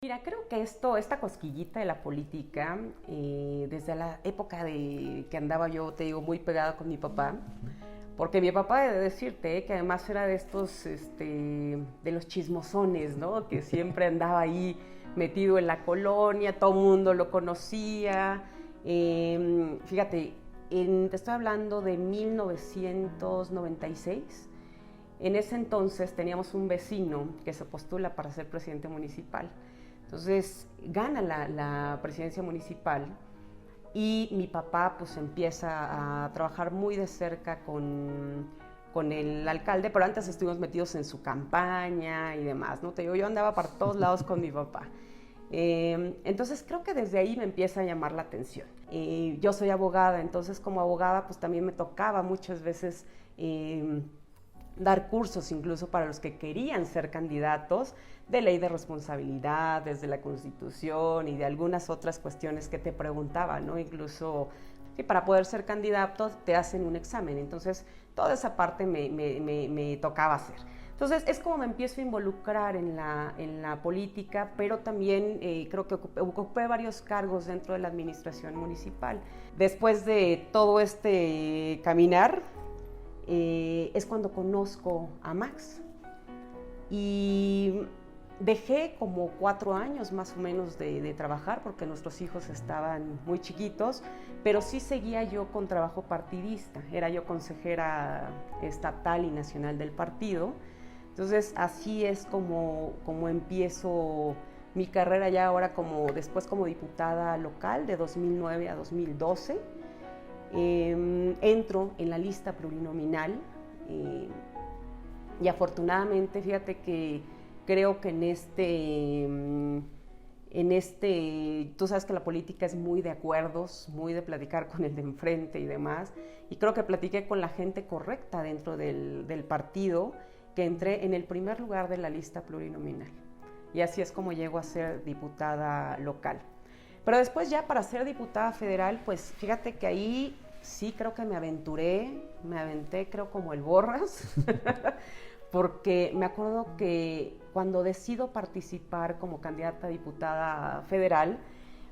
Mira, creo que esta cosquillita de la política, desde la época de que andaba yo, te digo, muy pegada con mi papá, porque mi papá, he de decirte, que además era de estos, de los chismosones, ¿no? Que siempre andaba ahí metido en la colonia, todo el mundo lo conocía. Fíjate, te estoy hablando de 1996. En ese entonces teníamos un vecino que se postula para ser presidente municipal. Entonces gana la presidencia municipal y mi papá pues empieza a trabajar muy de cerca con el alcalde, pero antes estuvimos metidos en su campaña y demás, ¿no? Te digo, yo andaba para todos lados con mi papá. Entonces creo que desde ahí me empieza a llamar la atención. Yo soy abogada, entonces como abogada pues también me tocaba muchas veces dar cursos incluso para los que querían ser candidatos de ley de responsabilidad, de la Constitución y de algunas otras cuestiones que te preguntaban, ¿no? Incluso que para poder ser candidato te hacen un examen, entonces toda esa parte me tocaba hacer. Entonces es como me empiezo a involucrar en la política, pero también creo que ocupé varios cargos dentro de la administración municipal. Después de todo este caminar, es cuando conozco a Max y dejé como 4 años más o menos de trabajar porque nuestros hijos estaban muy chiquitos, pero sí seguía yo con trabajo partidista, era yo consejera estatal y nacional del partido. Entonces así es como empiezo mi carrera ya ahora después como diputada local de 2009 a 2012. Entro en la lista plurinominal y afortunadamente fíjate que creo que tú sabes que la política es muy de acuerdos, muy de platicar con el de enfrente y demás, y creo que platiqué con la gente correcta dentro del partido, que entré en el primer lugar de la lista plurinominal, y así es como llego a ser diputada local. Pero después ya para ser diputada federal, pues fíjate que ahí sí creo que me aventé creo como el borras, porque me acuerdo que cuando decido participar como candidata a diputada federal,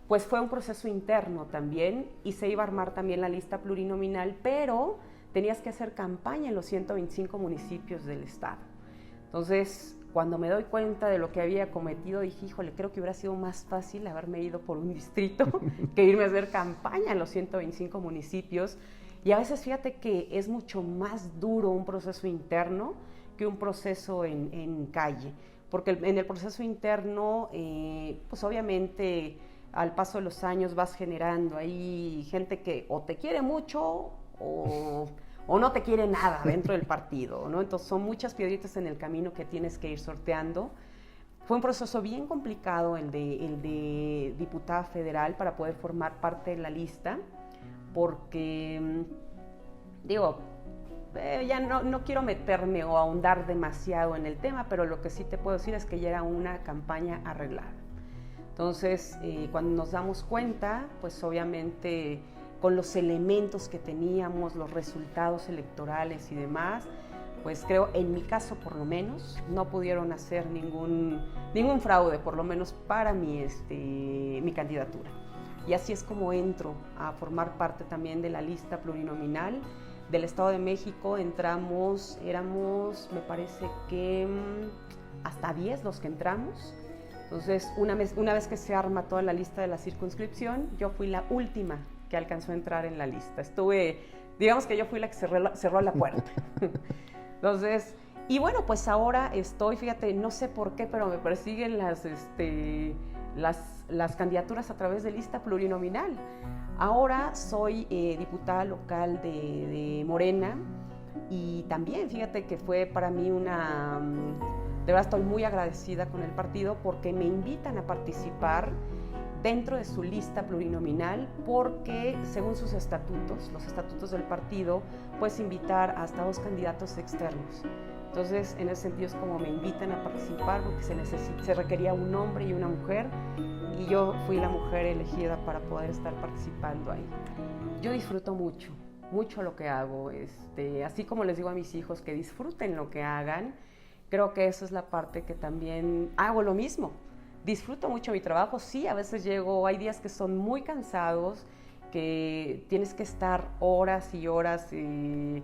pues fue un proceso interno también y se iba a armar también la lista plurinominal, pero tenías que hacer campaña en los 125 municipios del estado. Entonces, cuando me doy cuenta de lo que había cometido, dije, híjole, creo que hubiera sido más fácil haberme ido por un distrito que irme a hacer campaña en los 125 municipios. Y a veces fíjate que es mucho más duro un proceso interno que un proceso en calle, porque en el proceso interno, pues obviamente al paso de los años vas generando ahí gente que o te quiere mucho o no te quiere nada dentro del partido, ¿no? Entonces son muchas piedritas en el camino que tienes que ir sorteando. Fue un proceso bien complicado el de diputada federal para poder formar parte de la lista, porque, digo, ya no quiero meterme o ahondar demasiado en el tema, pero lo que sí te puedo decir es que ya era una campaña arreglada. Entonces, cuando nos damos cuenta, pues obviamente con los elementos que teníamos, los resultados electorales y demás, pues creo, en mi caso por lo menos, no pudieron hacer ningún fraude, por lo menos para mi candidatura. Y así es como entro a formar parte también de la lista plurinominal del Estado de México. Éramos, me parece que hasta 10 los que entramos. Entonces, una vez que se arma toda la lista de la circunscripción, yo fui la última que alcanzó a entrar en la lista. Digamos que yo fui la que cerró la puerta. Entonces, y bueno, pues ahora fíjate, no sé por qué, pero me persiguen las candidaturas a través de lista plurinominal. Ahora soy diputada local de Morena y también fíjate que fue para mí de verdad estoy muy agradecida con el partido porque me invitan a participar dentro de su lista plurinominal, porque según sus estatutos, los estatutos del partido, puedes invitar hasta 2 candidatos externos. Entonces, en ese sentido es como me invitan a participar porque se requería un hombre y una mujer, y yo fui la mujer elegida para poder estar participando ahí. Yo disfruto mucho lo que hago, así como les digo a mis hijos que disfruten lo que hagan, creo que esa es la parte que también hago lo mismo. disfruto mucho mi trabajo, sí, a veces hay días que son muy cansados, que tienes que estar horas y horas en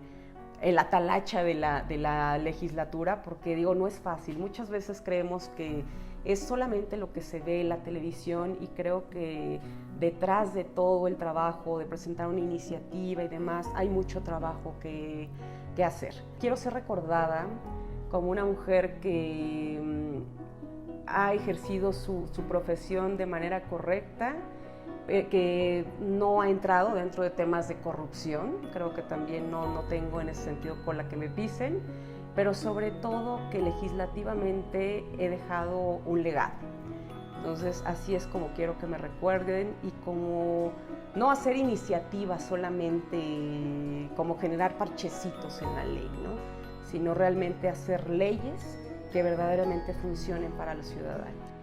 la talacha de la legislatura, porque digo, no es fácil. Muchas veces creemos que es solamente lo que se ve en la televisión y creo que detrás de todo el trabajo de presentar una iniciativa y demás hay mucho trabajo que hacer. Quiero ser recordada como una mujer que ha ejercido su profesión de manera correcta, que no ha entrado dentro de temas de corrupción, creo que también no tengo en ese sentido cola que me pisen, pero sobre todo que legislativamente he dejado un legado. Entonces así es como quiero que me recuerden y como no hacer iniciativas solamente como generar parchecitos en la ley, ¿no? Sino realmente hacer leyes que verdaderamente funcionen para los ciudadanos.